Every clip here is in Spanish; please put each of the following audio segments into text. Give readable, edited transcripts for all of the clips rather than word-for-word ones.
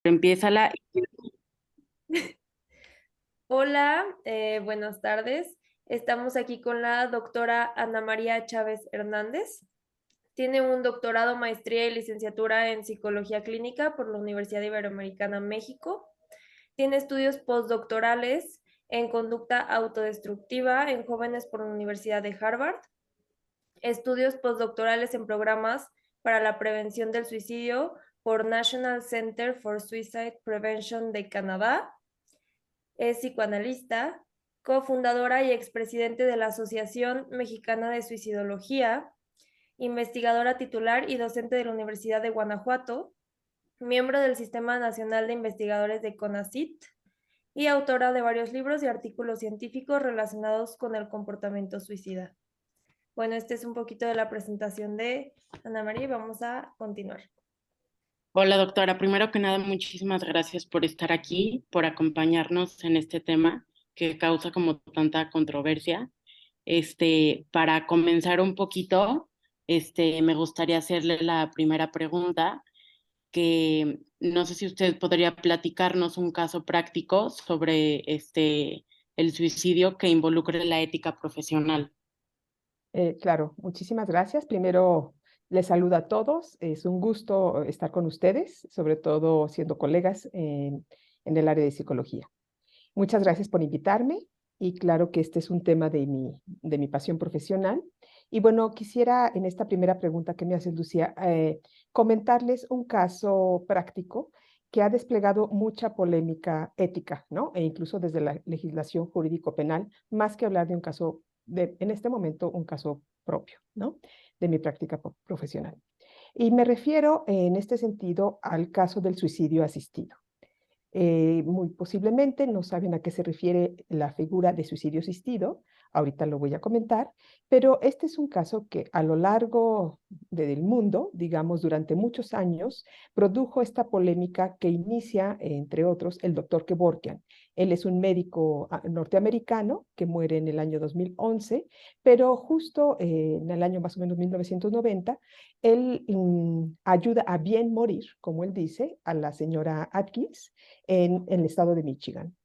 Empiézala. Hola, buenas tardes. Estamos aquí con la doctora Ana María Chávez Hernández. Tiene un doctorado, maestría y licenciatura en psicología clínica por la Universidad Iberoamericana México. Tiene estudios postdoctorales en conducta autodestructiva en jóvenes por la Universidad de Harvard. Estudios postdoctorales en programas para la prevención del suicidio por National Center for Suicide Prevention de Canadá. Es psicoanalista, cofundadora y expresidente de la Asociación Mexicana de Suicidología, investigadora titular y docente de la Universidad de Guanajuato, miembro del Sistema Nacional de Investigadores de CONACYT y autora de varios libros y artículos científicos relacionados con el comportamiento suicida. Bueno, este es un poquito de la presentación de Ana María y vamos a continuar. Hola, doctora. Primero que nada, muchísimas gracias por estar aquí, por acompañarnos en este tema que causa como tanta controversia. Para comenzar un poquito, me gustaría hacerle la primera pregunta, que no sé si usted podría platicarnos un caso práctico sobre el suicidio que involucre la ética profesional. Claro, muchísimas gracias. Primero, les saludo a todos. Es un gusto estar con ustedes, sobre todo siendo colegas en el área de psicología. Muchas gracias por invitarme y claro que este es un tema de mi pasión profesional. Y bueno, quisiera en esta primera pregunta que me hace Lucía, comentarles un caso práctico que ha desplegado mucha polémica ética, ¿no? E incluso desde la legislación jurídico penal, más que hablar de un caso, en este momento, un caso propio, ¿no? De mi práctica profesional. Y me refiero en este sentido al caso del suicidio asistido. Muy posiblemente no saben a qué se refiere la figura de suicidio asistido, ahorita lo voy a comentar, pero este es un caso que a lo largo del mundo, digamos, durante muchos años, produjo esta polémica que inicia, entre otros, el doctor Kevorkian. Él es un médico norteamericano que muere en el año 2011, pero justo en el año más o menos 1990, él ayuda a bien morir, como él dice, a la señora Atkins en el estado de Michigan.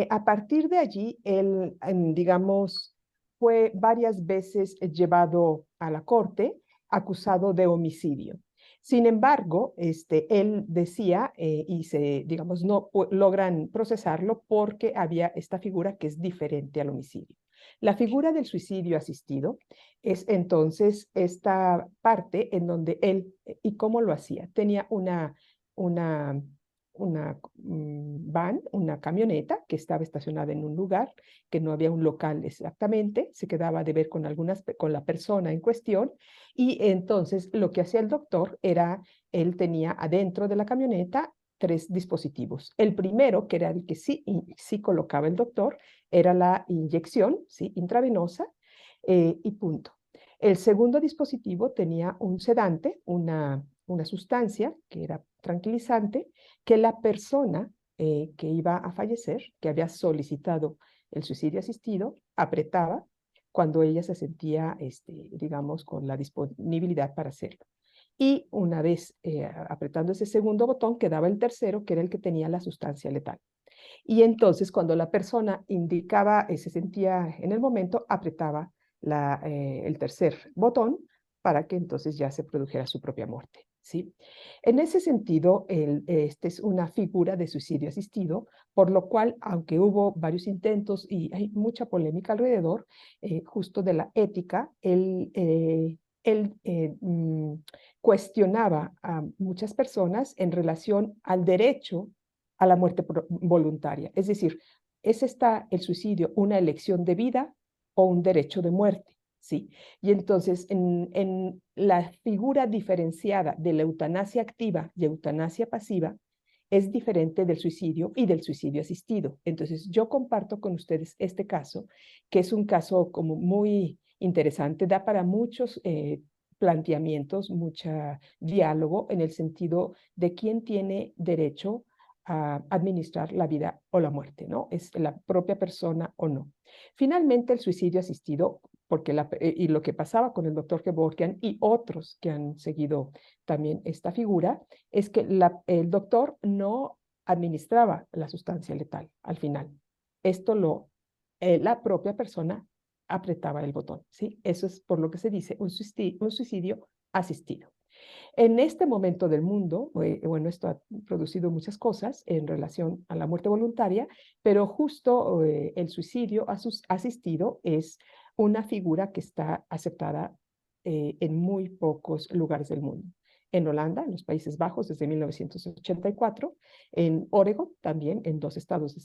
A partir de allí, él, digamos, fue varias veces llevado a la corte acusado de homicidio. Sin embargo, él decía, y digamos, no logran procesarlo porque había esta figura que es diferente al homicidio. La figura del suicidio asistido es entonces esta parte en donde él, ¿y cómo lo hacía? Tenía una van, una camioneta que estaba estacionada en un lugar, que no había un local exactamente, se quedaba de ver con la persona en cuestión, y entonces lo que hacía el doctor era, él tenía adentro de la camioneta tres dispositivos. El primero, que era el que sí colocaba el doctor, era la inyección, ¿sí? Intravenosa, y punto. El segundo dispositivo tenía un sedante, una sustancia que era tranquilizante, que la persona que iba a fallecer, que había solicitado el suicidio asistido, apretaba cuando ella se sentía, digamos, con la disponibilidad para hacerlo. Y una vez apretando ese segundo botón, quedaba el tercero, que era el que tenía la sustancia letal. Y entonces, cuando la persona indicaba, se sentía en el momento, apretaba el tercer botón para que entonces ya se produjera su propia muerte. ¿Sí? En ese sentido, este es una figura de suicidio asistido, por lo cual, aunque hubo varios intentos y hay mucha polémica alrededor, justo de la ética, él cuestionaba a muchas personas en relación al derecho a la muerte voluntaria. Es decir, ¿es el suicidio una elección de vida o un derecho de muerte? Sí. Y entonces, en la figura diferenciada de la eutanasia activa y eutanasia pasiva, es diferente del suicidio y del suicidio asistido. Entonces, yo comparto con ustedes este caso, que es un caso como muy interesante, da para muchos planteamientos, mucho diálogo en el sentido de quién tiene derecho a administrar la vida o la muerte, ¿no? Es la propia persona o no. Finalmente, el suicidio asistido porque y lo que pasaba con el doctor Kevorkian y otros que han seguido también esta figura, es que el doctor no administraba la sustancia letal al final. Esto la propia persona apretaba el botón, ¿sí? Eso es por lo que se dice un suicidio asistido. En este momento del mundo, bueno, esto ha producido muchas cosas en relación a la muerte voluntaria, pero justo el suicidio asistido es una figura que está aceptada en muy pocos lugares del mundo. En Holanda, en los Países Bajos, desde 1984, en Oregon, también en dos estados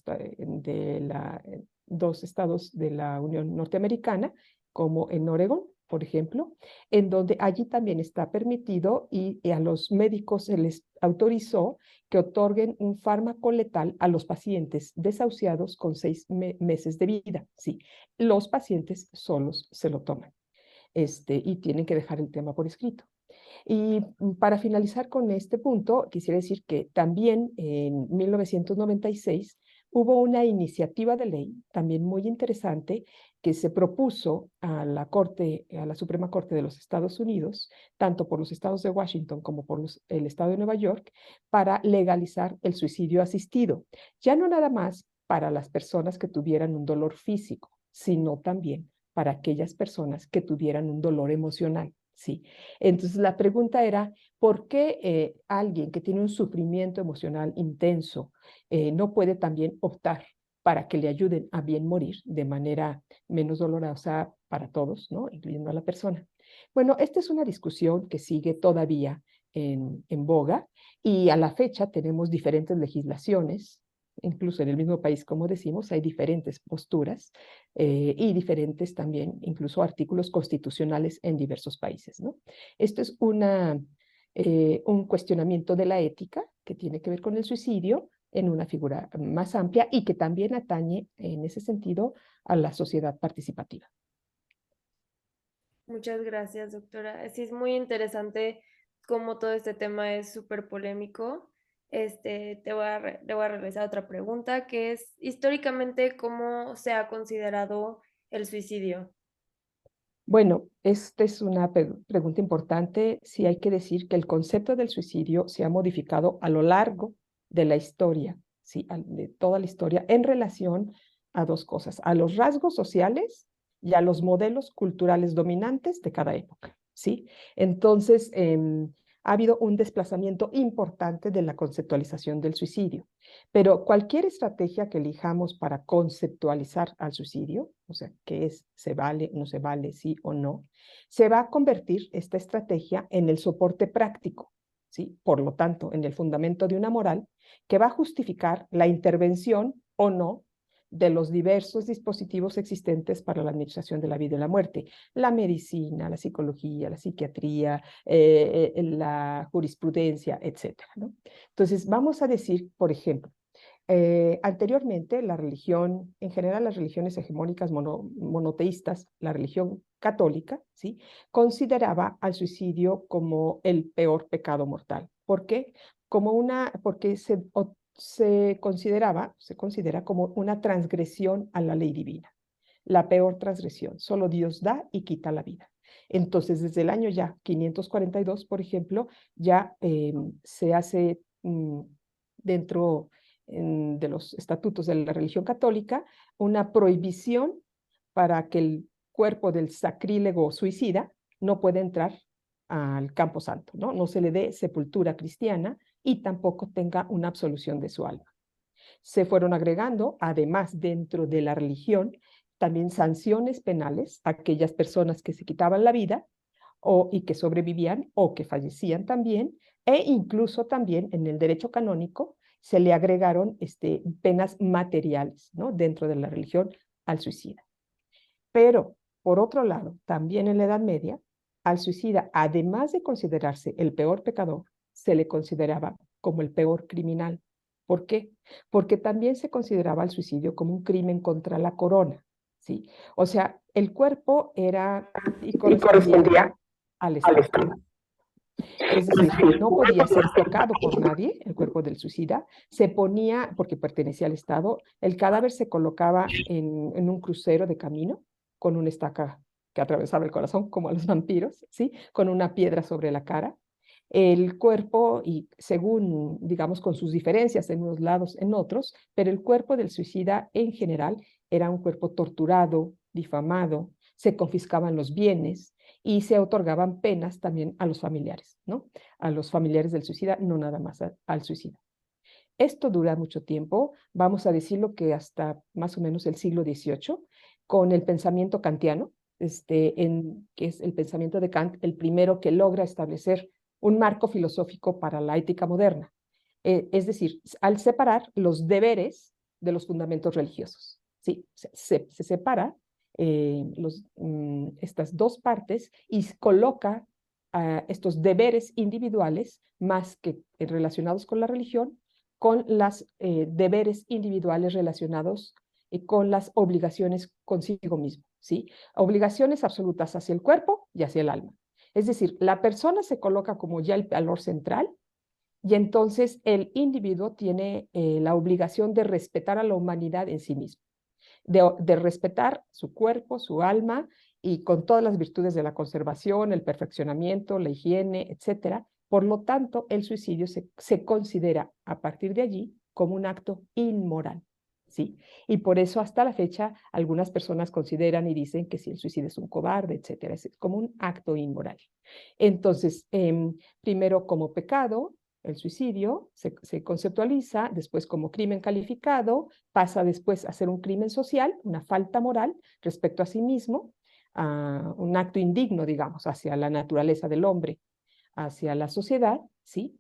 de la Unión Norteamericana, como en Oregon, por ejemplo, en donde allí también está permitido y a los médicos se les autorizó que otorguen un fármaco letal a los pacientes desahuciados con 6 meses de vida. Sí, los pacientes solos se lo toman y tienen que dejar el tema por escrito. Y para finalizar con este punto, quisiera decir que también en 1996 hubo una iniciativa de ley también muy interesante que se propuso a la Suprema Corte de los Estados Unidos, tanto por los estados de Washington como por el estado de Nueva York, para legalizar el suicidio asistido. Ya no nada más para las personas que tuvieran un dolor físico, sino también para aquellas personas que tuvieran un dolor emocional. Sí. Entonces la pregunta era, ¿por qué alguien que tiene un sufrimiento emocional intenso no puede también optar para que le ayuden a bien morir de manera menos dolorosa para todos, ¿no? Incluyendo a la persona? Bueno, esta es una discusión que sigue todavía en boga y a la fecha tenemos diferentes legislaciones. Incluso en el mismo país, como decimos, hay diferentes posturas y diferentes también, incluso artículos constitucionales en diversos países, ¿no? Esto es un cuestionamiento de la ética que tiene que ver con el suicidio en una figura más amplia y que también atañe en ese sentido a la sociedad participativa. Muchas gracias, doctora. Sí, es muy interesante cómo todo este tema es súper polémico. Le voy a realizar otra pregunta, que es, históricamente, ¿cómo se ha considerado el suicidio? Bueno, esta es una pregunta importante. Sí hay que decir que el concepto del suicidio se ha modificado a lo largo de la historia, ¿sí? De toda la historia, en relación a dos cosas, a los rasgos sociales y a los modelos culturales dominantes de cada época, ¿sí? Entonces, ha habido un desplazamiento importante de la conceptualización del suicidio. Pero cualquier estrategia que elijamos para conceptualizar al suicidio, o sea, qué es, se vale, no se vale, sí o no, se va a convertir esta estrategia en el soporte práctico, ¿sí? Por lo tanto, en el fundamento de una moral que va a justificar la intervención o no de los diversos dispositivos existentes para la administración de la vida y la muerte, la medicina, la psicología, la psiquiatría, la jurisprudencia, etcétera, ¿no? Entonces, vamos a decir, por ejemplo, anteriormente la religión, en general las religiones hegemónicas monoteístas, la religión católica, ¿sí? Consideraba al suicidio como el peor pecado mortal. ¿Por qué? Porque se considera como una transgresión a la ley divina, la peor transgresión. Solo Dios da y quita la vida. Entonces, desde el año ya 542, por ejemplo, ya se hace dentro de los estatutos de la religión católica una prohibición para que el cuerpo del sacrílego suicida no pueda entrar al campo santo, ¿no? No se le dé sepultura cristiana y tampoco tenga una absolución de su alma. Se fueron agregando, además dentro de la religión, también sanciones penales a aquellas personas que se quitaban la vida y que sobrevivían o que fallecían también, e incluso también en el derecho canónico se le agregaron penas materiales, ¿no? Dentro de la religión al suicida. Pero, por otro lado, también en la Edad Media, al suicida, además de considerarse el peor pecador, se le consideraba como el peor criminal. ¿Por qué? Porque también se consideraba el suicidio como un crimen contra la corona, ¿sí? O sea, el cuerpo era y correspondía al Estado. Es decir, no podía ser tocado por nadie, el cuerpo del suicida, se ponía, porque pertenecía al Estado, el cadáver se colocaba en un crucero de camino con una estaca que atravesaba el corazón, como a los vampiros, ¿sí? Con una piedra sobre la cara. El cuerpo, y según, digamos, con sus diferencias en unos lados, en otros, pero el cuerpo del suicida en general era un cuerpo torturado, difamado, se confiscaban los bienes y se otorgaban penas también a los familiares, ¿no? A los familiares del suicida, no nada más al suicida. Esto dura mucho tiempo, vamos a decirlo que hasta más o menos el siglo XVIII, con el pensamiento kantiano, que es el pensamiento de Kant, el primero que logra establecer un marco filosófico para la ética moderna. Es decir, al separar los deberes de los fundamentos religiosos. ¿Sí? Se separa estas dos partes y coloca estos deberes individuales más que relacionados con la religión, con los deberes individuales relacionados con las obligaciones consigo mismo, ¿sí? Obligaciones absolutas hacia el cuerpo y hacia el alma. Es decir, la persona se coloca como ya el valor central y entonces el individuo tiene la obligación de respetar a la humanidad en sí mismo, de respetar su cuerpo, su alma y con todas las virtudes de la conservación, el perfeccionamiento, la higiene, etcétera. Por lo tanto, el suicidio se considera a partir de allí como un acto inmoral. ¿Sí? Y por eso hasta la fecha algunas personas consideran y dicen que si el suicidio es un cobarde, etcétera, es como un acto inmoral. Entonces, primero como pecado, el suicidio se conceptualiza, después como crimen calificado, pasa después a ser un crimen social, una falta moral respecto a sí mismo, un acto indigno, digamos, hacia la naturaleza del hombre, hacia la sociedad, ¿sí?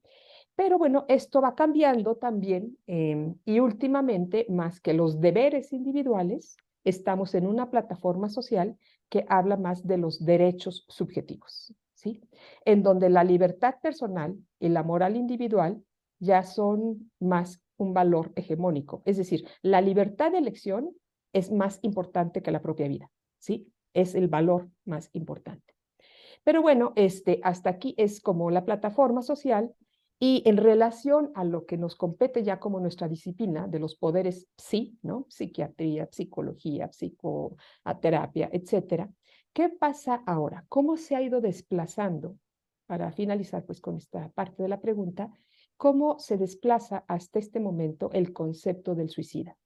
Pero bueno, esto va cambiando también y últimamente, más que los deberes individuales, estamos en una plataforma social que habla más de los derechos subjetivos, ¿sí? En donde la libertad personal y la moral individual ya son más un valor hegemónico. Es decir, la libertad de elección es más importante que la propia vida, ¿sí? Es el valor más importante. Pero bueno, hasta aquí es como la plataforma social y en relación a lo que nos compete ya como nuestra disciplina de los poderes psi, ¿no? Psiquiatría, psicología, psicoterapia, etcétera. ¿Qué pasa ahora? ¿Cómo se ha ido desplazando? Para finalizar pues con esta parte de la pregunta, ¿cómo se desplaza hasta este momento el concepto del suicida?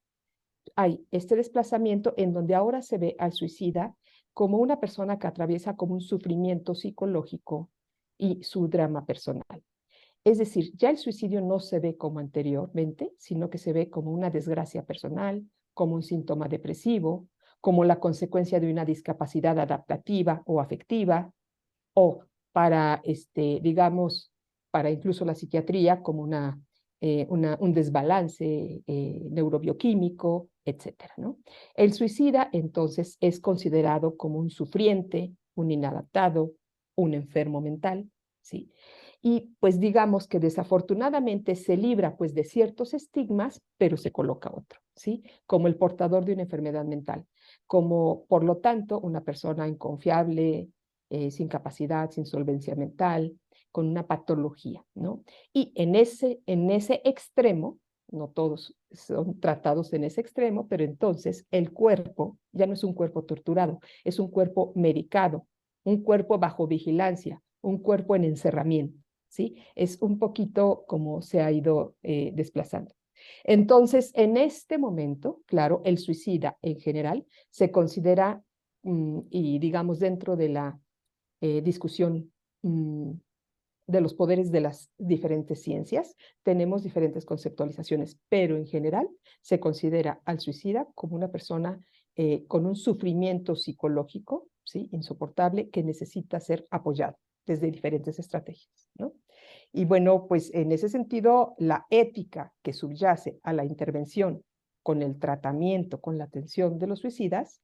Hay este desplazamiento en donde ahora se ve al suicida como una persona que atraviesa como un sufrimiento psicológico y su drama personal. Es decir, ya el suicidio no se ve como anteriormente, sino que se ve como una desgracia personal, como un síntoma depresivo, como la consecuencia de una discapacidad adaptativa o afectiva, o para, digamos, para incluso la psiquiatría como un desbalance neurobioquímico, etcétera, ¿no? El suicida entonces es considerado como un sufriente, un inadaptado, un enfermo mental, ¿sí? Y pues digamos que desafortunadamente se libra pues de ciertos estigmas, pero se coloca otro, ¿sí? Como el portador de una enfermedad mental, como por lo tanto una persona inconfiable, sin capacidad, sin solvencia mental, con una patología, ¿no? Y en ese extremo, no todos son tratados en ese extremo, pero entonces el cuerpo ya no es un cuerpo torturado, es un cuerpo medicado, un cuerpo bajo vigilancia, un cuerpo en encerramiento, ¿sí? Es un poquito como se ha ido desplazando. Entonces, en este momento, claro, el suicida en general se considera, y digamos dentro de la discusión de los poderes de las diferentes ciencias, tenemos diferentes conceptualizaciones, pero en general se considera al suicida como una persona con un sufrimiento psicológico, ¿sí? Insoportable, que necesita ser apoyado desde diferentes estrategias, ¿no? Y bueno, pues en ese sentido, la ética que subyace a la intervención con el tratamiento, con la atención de los suicidas,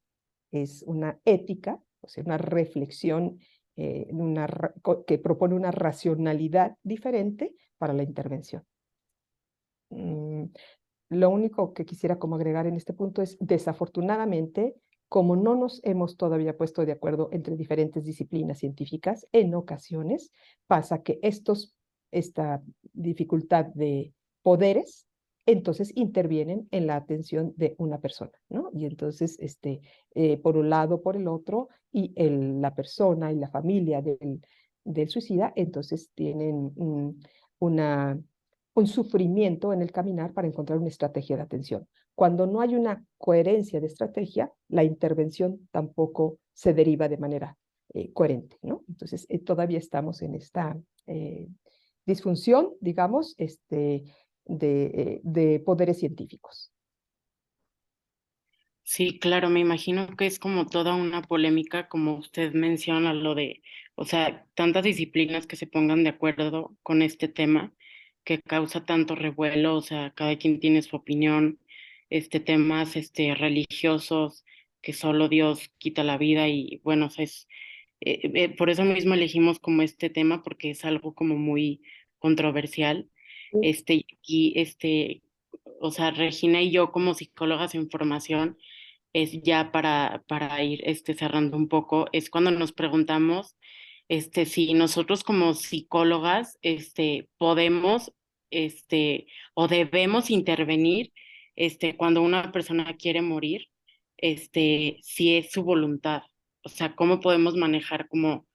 es una ética, o sea, una reflexión que propone una racionalidad diferente para la intervención. Lo único que quisiera como agregar en este punto es, desafortunadamente, como no nos hemos todavía puesto de acuerdo entre diferentes disciplinas científicas, en ocasiones pasa que esta dificultad de poderes entonces intervienen en la atención de una persona, ¿no? Y entonces, por un lado, por el otro, y la persona y la familia del suicida, entonces tienen un sufrimiento en el caminar para encontrar una estrategia de atención. Cuando no hay una coherencia de estrategia, la intervención tampoco se deriva de manera coherente, ¿no? Entonces, todavía estamos en esta disfunción, digamos, de poderes científicos. Sí, claro, me imagino que es como toda una polémica, como usted menciona, lo de, o sea, tantas disciplinas que se pongan de acuerdo con este tema que causa tanto revuelo, o sea, cada quien tiene su opinión, temas, religiosos, que solo Dios quita la vida y bueno, o sea, por eso mismo elegimos como este tema porque es algo como muy controversial, Sí. o sea, Regina y yo como psicólogas en formación es ya para ir cerrando un poco, es cuando nos preguntamos si nosotros como psicólogas podemos o debemos intervenir cuando una persona quiere morir, si es su voluntad. O sea, cómo podemos manejar como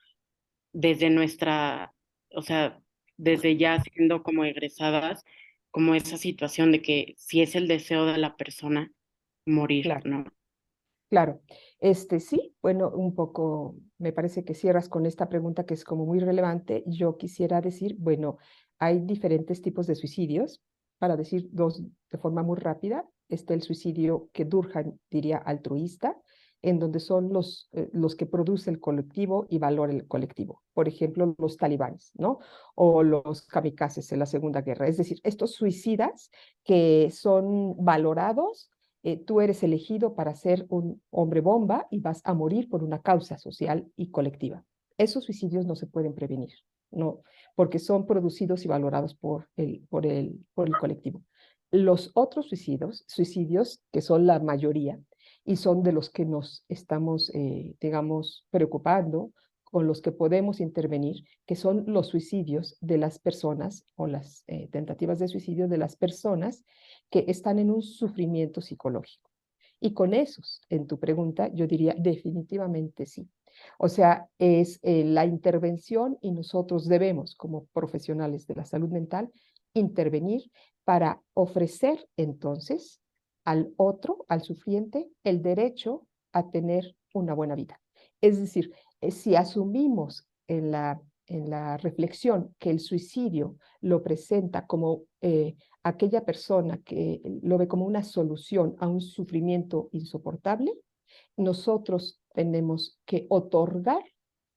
desde nuestra, o sea, desde ya siendo como egresadas, como esa situación de que si es el deseo de la persona morir, Claro. ¿no? Claro, sí, bueno, un poco me parece que cierras con esta pregunta que es como muy relevante. Yo quisiera decir, bueno, hay diferentes tipos de suicidios. Para decir dos de forma muy rápida, está el suicidio que Durkheim diría altruista, en donde son los que produce el colectivo y valora el colectivo. Por ejemplo, los talibanes, ¿no? O los kamikazes en la Segunda Guerra. Es decir, estos suicidas que son valorados, tú eres elegido para ser un hombre bomba y vas a morir por una causa social y colectiva. Esos suicidios no se pueden prevenir, no, porque son producidos y valorados por el colectivo. Los otros suicidios, que son la mayoría y son de los que nos estamos, digamos, preocupando, con los que podemos intervenir, que son los suicidios de las personas o las tentativas de suicidio de las personas que están en un sufrimiento psicológico. Y con esos, en tu pregunta, yo diría definitivamente sí. O sea, es la intervención y nosotros debemos, como profesionales de la salud mental, intervenir para ofrecer entonces al otro, al sufriente, el derecho a tener una buena vida. Es decir, si asumimos en la reflexión que el suicidio lo presenta como aquella persona que lo ve como una solución a un sufrimiento insoportable, nosotros tenemos que otorgar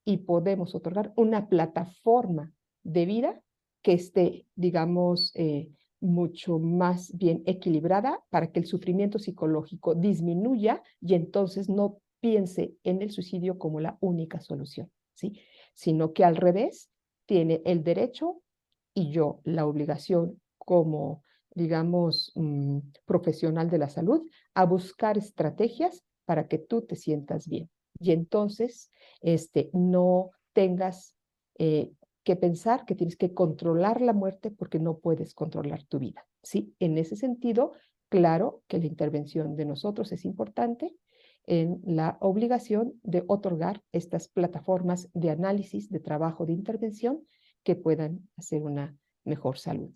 y podemos otorgar una plataforma de vida que esté, digamos, mucho más bien equilibrada para que el sufrimiento psicológico disminuya y entonces no piense en el suicidio como la única solución, ¿sí? Sino que al revés, tiene el derecho y yo la obligación como, digamos, profesional de la salud a buscar estrategias para que tú te sientas bien. Y entonces, no tengas que pensar que tienes que controlar la muerte porque no puedes controlar tu vida, ¿sí? En ese sentido, claro que la intervención de nosotros es importante en la obligación de otorgar estas plataformas de análisis, de trabajo, de intervención que puedan hacer una mejor salud.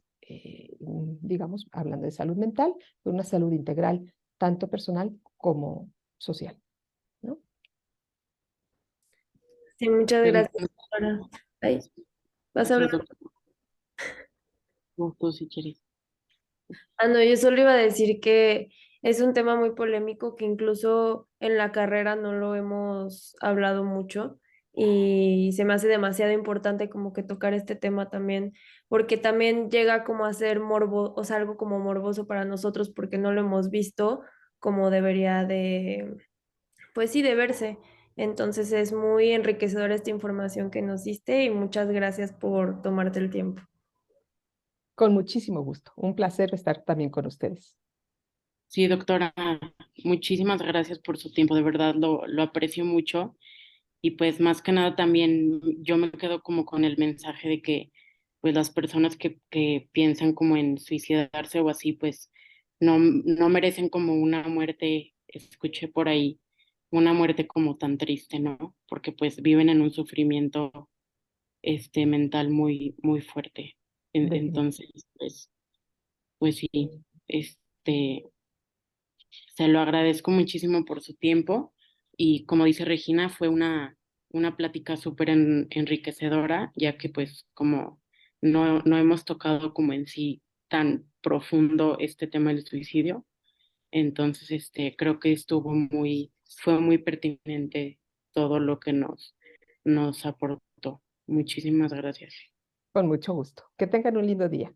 Digamos, hablando de salud mental, una salud integral, tanto personal como social, ¿no? Sí, muchas Pues, gracias, doctora. Ay, ¿vas a hablar? doctor, tú si quieres. Ah, no, yo solo iba a decir que es un tema muy polémico que incluso en la carrera no lo hemos hablado mucho y se me hace demasiado importante como que tocar este tema también, porque también llega como a ser morbo, o sea, algo como morboso para nosotros porque no lo hemos visto como debería de, pues sí, de verse. Entonces es muy enriquecedora esta información que nos diste y muchas gracias por tomarte el tiempo. Con muchísimo gusto. Un placer estar también con ustedes. Sí, doctora, muchísimas gracias por su tiempo, de verdad lo aprecio mucho y pues más que nada también yo me quedo como con el mensaje de que pues las personas que piensan como en suicidarse o así, pues no merecen como una muerte, escuché por ahí, una muerte como tan triste, ¿no? Porque pues viven en un sufrimiento mental muy fuerte. Definitivo. Entonces, pues sí, este, se lo agradezco muchísimo por su tiempo y como dice Regina, fue una plática súper enriquecedora, ya que pues como no hemos tocado como en sí tan profundo este tema del suicidio, entonces creo que fue muy pertinente todo lo que nos aportó. Muchísimas gracias. Con mucho gusto. Que tengan un lindo día.